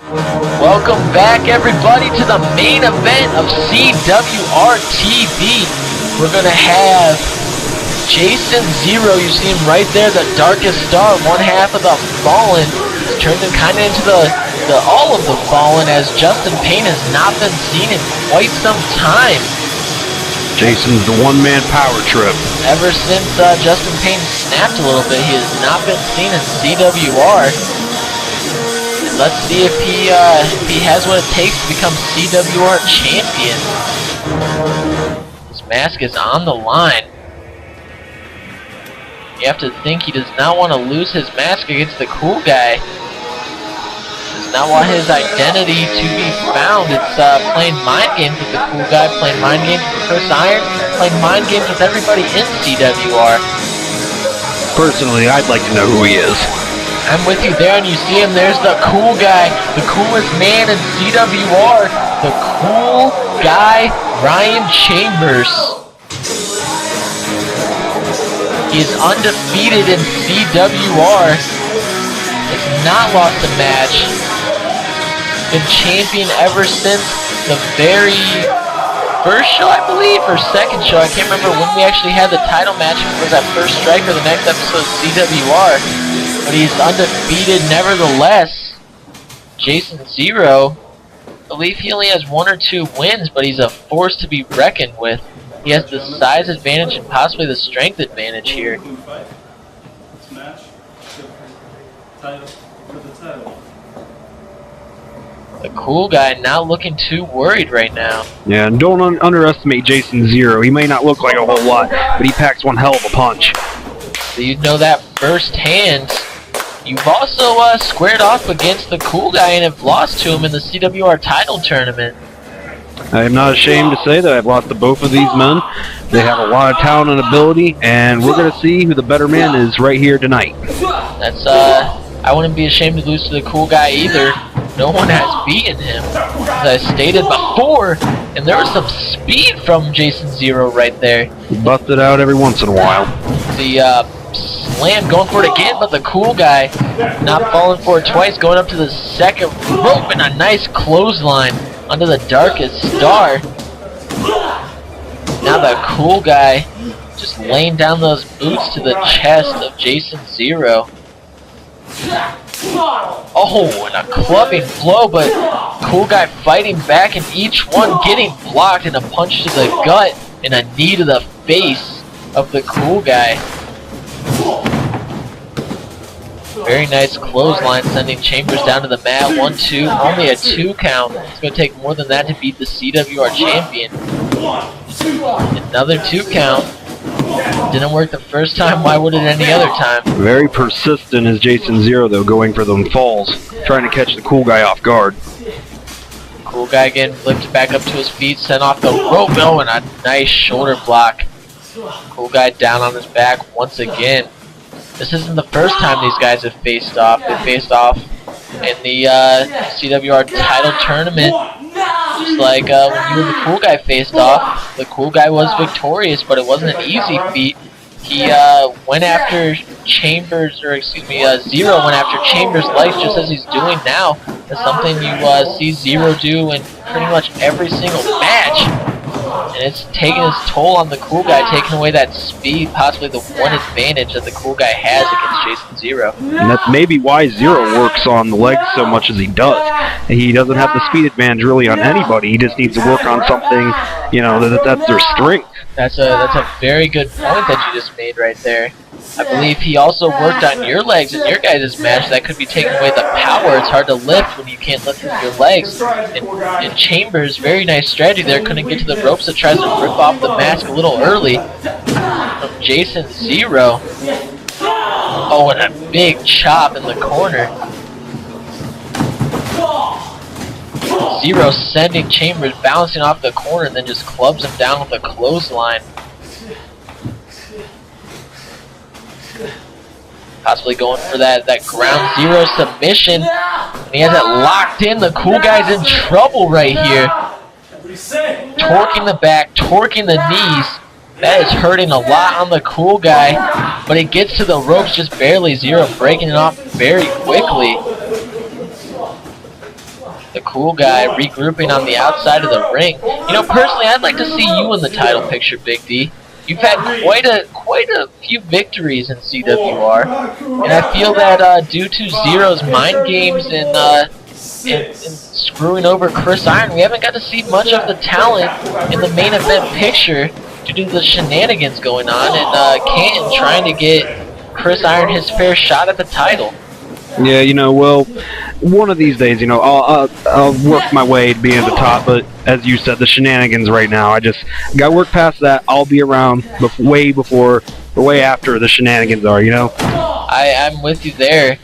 Welcome back, everybody, to the main event of CWR TV. We're going to have Jaysin Xero. You see him right there, the darkest star, one half of the Fallen. He's turned him kind of into all of the Fallen, as Justin Payne has not been seen in quite some time. Jason's the one-man power trip. Ever since Justin Payne snapped a little bit, he has not been seen in CWR. And let's see if he has what it takes to become CWR champion. His mask is on the line. You have to think he does not want to lose his mask against the cool guy. Does not want his identity to be found. It's playing mind games with the cool guy, playing mind games with Chris Iron, playing mind games with everybody in CWR. Personally, I'd like to know who he is. I'm with you there, and you see him. There's the cool guy, the coolest man in CWR, the cool guy, Ryan Chambers. He is undefeated in CWR. Has not lost a match. Been champion ever since the very first show, I believe, or second show. I can't remember when we actually had the title match. If it was that first strike or the next episode of CWR. But he's undefeated nevertheless. Jaysin Xero, I believe he only has 1 or 2 wins, but he's a force to be reckoned with. He has the size advantage and possibly the strength advantage here. The cool guy not looking too worried right now. Yeah, and don't underestimate Jaysin Xero. He may not look like a whole lot, but he packs one hell of a punch. So you know that firsthand. You've also squared off against the cool guy and have lost to him in the CWR title tournament. I am not ashamed to say that I've lost to both of these men. They have a lot of talent and ability, and we're going to see who the better man is right here tonight. That's, I wouldn't be ashamed to lose to the cool guy either. No one has beaten him, as I stated before, and there was some speed from Jaysin Xero right there. He busted out every once in a while. The slam going for it again, but the cool guy not falling for it twice, going up to the second rope, and a nice clothesline under the darkest star. Now the cool guy just laying down those boots to the chest of Jaysin Xero. Oh, and a clubbing blow, but cool guy fighting back, and each one getting blocked, and a punch to the gut and a knee to the face of the cool guy. Very nice clothesline, sending Chambers down to the mat. 1-2, only a 2 count. It's going to take more than that to beat the CWR champion. Another 2 count. Didn't work the first time, why would it any other time? Very persistent is Jaysin Xero, though, going for them falls, trying to catch the cool guy off guard. Cool guy again flipped back up to his feet, sent off the rope, and a nice shoulder block. Cool guy down on his back once again. This isn't the first time these guys have faced off. They faced off in the CWR title tournament. Just like when you and the cool guy faced off, the cool guy was victorious, but it wasn't an easy feat. He went after Chambers, or excuse me, Xero went after Chambers' life just as he's doing now. That's something you see Xero do in pretty much every single match. And it's taking its toll on the cool guy, taking away that speed, possibly the one advantage that the cool guy has against Jaysin Xero. And that's maybe why Xero works on the legs so much as he does. He doesn't have the speed advantage really on anybody. He just needs to work on something, you know, that's their strength. That's a very good point that you just made right there. I believe he also worked on your legs in your guys' match. That could be taking away the power. It's hard to lift when you can't lift with your legs. And Chambers, very nice strategy there. Couldn't get to the ropes, so tries to rip off the mask a little early from Jaysin Xero. Oh, and a big chop in the corner. Xero sending Chambers bouncing off the corner, and then just clubs him down with a clothesline. Possibly going for that ground zero submission. And he has it locked in. The cool guy's in trouble right here. Torquing the back, torquing the knees. That is hurting a lot on the cool guy. But he gets to the ropes just barely. Xero breaking it off very quickly. The Cool Guy regrouping on the outside of the ring. You know, personally, I'd like to see you in the title picture, Big D. You've had quite a few victories in CWR, and I feel that due to Xero's mind games and screwing over Chris Iron, we haven't got to see much of the talent in the main event picture due to the shenanigans going on, and Canton trying to get Chris Iron his fair shot at the title. Yeah, you know, well, one of these days, you know, I'll work my way to being at the top, but as you said, the shenanigans right now, I just got to work past that. I'll be around way before or way after the shenanigans are, you know? I'm with you there.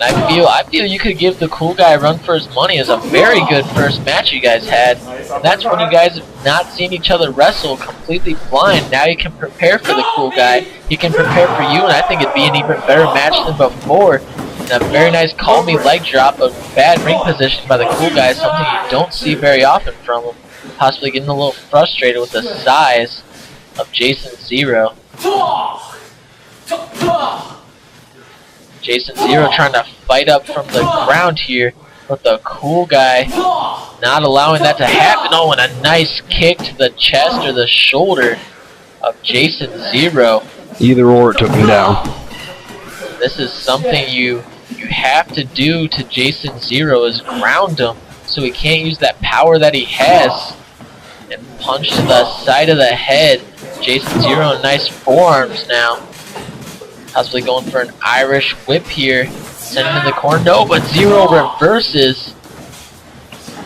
I feel you could give the Cool Guy a run for his money. As a very good first match you guys had. And that's when you guys have not seen each other wrestle completely blind. Now you can prepare for the Cool Guy. He can prepare for you, and I think it'd be an even better match than before. And a very nice call me leg drop, a bad ring position by the Cool Guy, something you don't see very often from him. Possibly getting a little frustrated with the size of Jaysin Xero. Jaysin Xero trying to fight up from the ground here, but the Cool Guy not allowing that to happen. Oh, and a nice kick to the chest or the shoulder of Jaysin Xero. Either or, it took him down. This is something you have to do to Jaysin Xero, is ground him so he can't use that power that he has. And punch to the side of the head. Jaysin Xero in nice forearms now. Possibly going for an Irish whip here. Send him in the corner. No, but Xero reverses.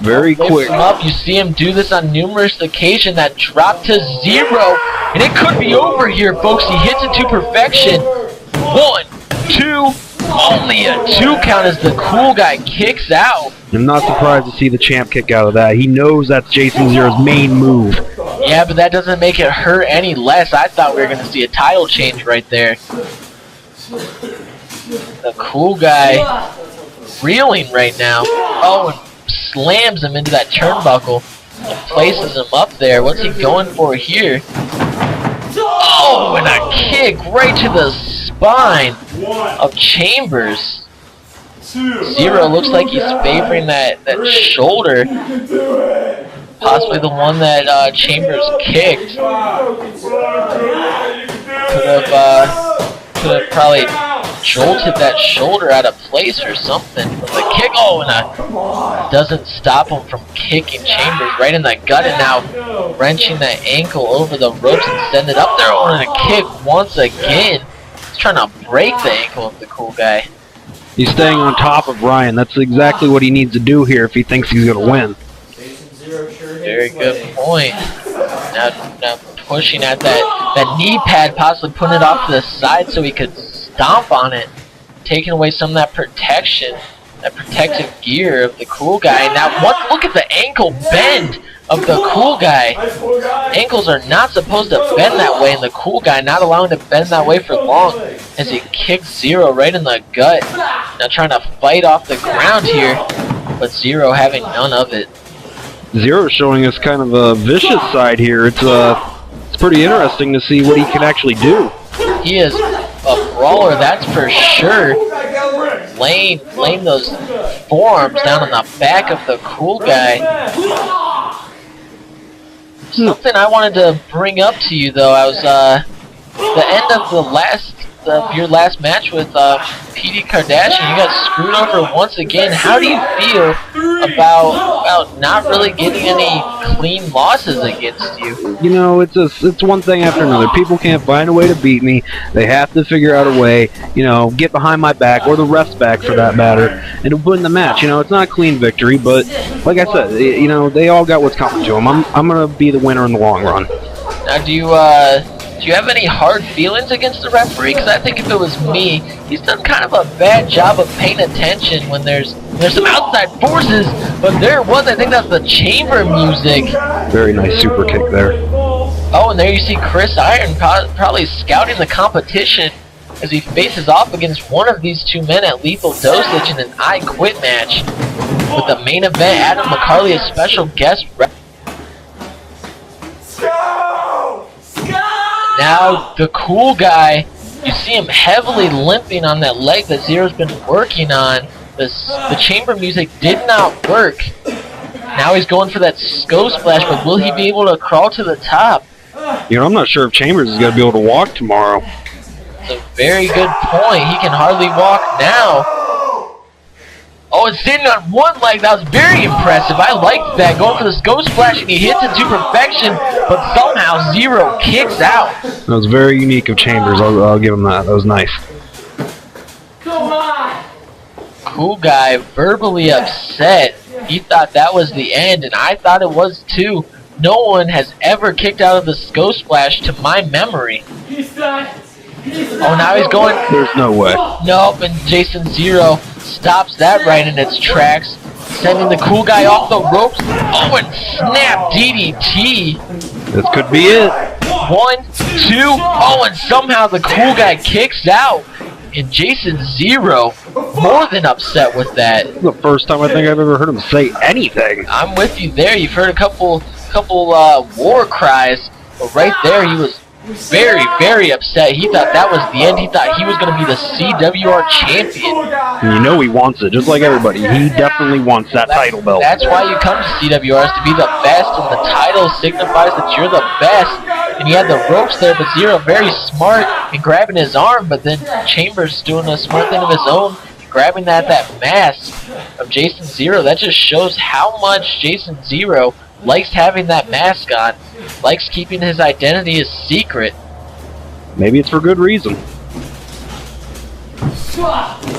Very quick. Up. You see him do this on numerous occasions. That drop to Xero. And it could be over here, folks. He hits it to perfection. 1, 2. Only a 2 count as the Cool Guy kicks out. I'm not surprised to see the champ kick out of that. He knows that's Jaysin Xero's main move. Yeah, but that doesn't make it hurt any less. I thought we were going to see a title change right there. The Cool Guy reeling right now. Oh, and slams him into that turnbuckle and places him up there. What's he going for here? Oh, and a kick right to the spine of Chambers. Xero looks like he's favoring that shoulder. Possibly the one that Chambers kicked. Could have probably jolted that shoulder out of place or something. But the kick, oh, and doesn't stop him from kicking Chambers right in the gut, and now wrenching that ankle over the ropes and send it up there. Oh, and a kick once again. He's trying to break the ankle of the Cool Guy. He's staying on top of Ryan. That's exactly what he needs to do here if he thinks he's going to win. Very good point. Now pushing at that knee pad, possibly putting it off to the side so he could stomp on it, taking away some of that protection, that protective gear of the Cool Guy. Now, look at the ankle bend of the Cool Guy. Ankles are not supposed to bend that way, and the Cool Guy not allowing to bend that way for long as he kicks Xero right in the gut. Now trying to fight off the ground here, but Xero having none of it. Xero showing us kind of a vicious side here. It's pretty interesting to see what he can actually do. He is a brawler, that's for sure. Laying those forearms down on the back of the Cool Guy. Something I wanted to bring up to you, though, I was the end of your last match with PD Kardashian. You got screwed over once again. How do you feel about not really getting any clean losses against you? You know, it's one thing after another. People can't find a way to beat me. They have to figure out a way, you know, get behind my back, or the ref's back for that matter, and to win the match. You know, it's not a clean victory, but like I said, you know, they all got what's coming to them. I'm gonna be the winner in the long run. Now, do you have any hard feelings against the referee? Because I think if it was me, he's done kind of a bad job of paying attention when there's some outside forces, but there was, I think that's the chamber music. Very nice super kick there. Oh, and there you see Chris Iron probably scouting the competition as he faces off against one of these two men at lethal dosage in an I Quit match. With the main event, Adam McCarley as special guest. Now, the Cool Guy, you see him heavily limping on that leg that Xero's been working on. The chamber music did not work. Now he's going for that Skull Splash, but will he be able to crawl to the top? You know, I'm not sure if Chambers is going to be able to walk tomorrow. It's a very good point. He can hardly walk now. Oh, and standing on one leg, that was very impressive. I liked that. Going for the Skull Splash, and he hits it to perfection, but somehow Xero kicks out. That was very unique of Chambers. I'll give him that. That was nice. Come on! Cool Guy verbally upset. He thought that was the end, and I thought it was too. No one has ever kicked out of the Skull Splash to my memory. He's done. Oh, now he's going. There's no way. Nope, and Jaysin Xero stops that right in its tracks, sending the Cool Guy off the ropes. Oh, and snap DDT. This could be it. 1, 2. Oh, and somehow the Cool Guy kicks out. And Jaysin Xero more than upset with that. This is the first time I think I've ever heard him say anything. I'm with you there. You've heard a couple war cries, but right there he was very, very upset. He thought that was the end. He thought he was going to be the CWR champion. And you know he wants it, just like everybody. He definitely wants that title belt. That's why you come to CWR, is to be the best, and the title signifies that you're the best. And he had the ropes there, but Xero very smart in grabbing his arm, but then Chambers doing a smart thing of his own, grabbing that mask of Jaysin Xero. That just shows how much Jaysin Xero likes having that mask on, likes keeping his identity a secret. Maybe it's for good reason.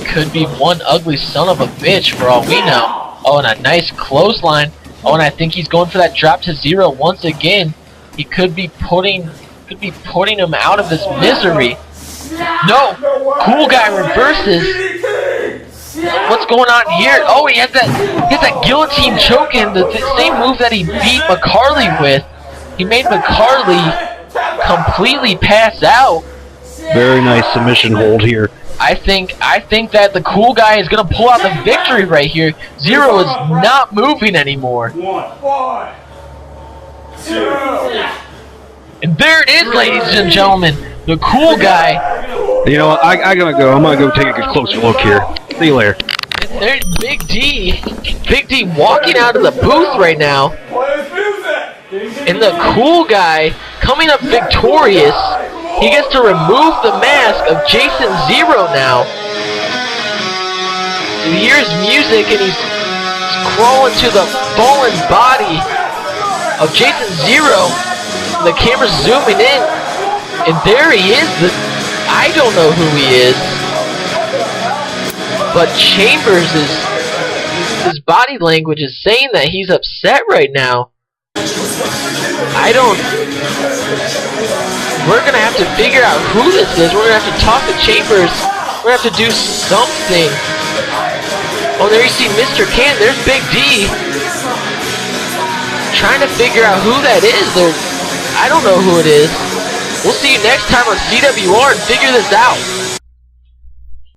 Could be one ugly son of a bitch for all we know. Oh, and a nice clothesline. Oh, and I think he's going for that drop to Xero once again. He could be putting him out of his misery. No! Cool Guy reverses. What's going on here? Oh, he has that guillotine choke in, the same move that he beat McCarley with. He made McCarley completely pass out. Very nice submission hold here. I think that the Cool Guy is gonna pull out the victory right here. Xero is not moving anymore. 1, 2. And there it is, ladies and gentlemen. The Cool Guy. You know what? I gotta go. I'm gonna go take a closer look here. See you later. And there's Big D. Big D walking out of the booth right now. And the Cool Guy coming up victorious. He gets to remove the mask of Jaysin Xero now. And he hears music and he's crawling to the fallen body of Jaysin Xero. The camera's zooming in. And there he is. I don't know who he is. But Chambers his body language is saying that he's upset right now. We're gonna have to figure out who this is. We're gonna have to talk to Chambers. We're gonna have to do something. Oh, there you see Mr. Can. There's Big D. Trying to figure out who that is. I don't know who it is. We'll see you next time on CWR and figure this out.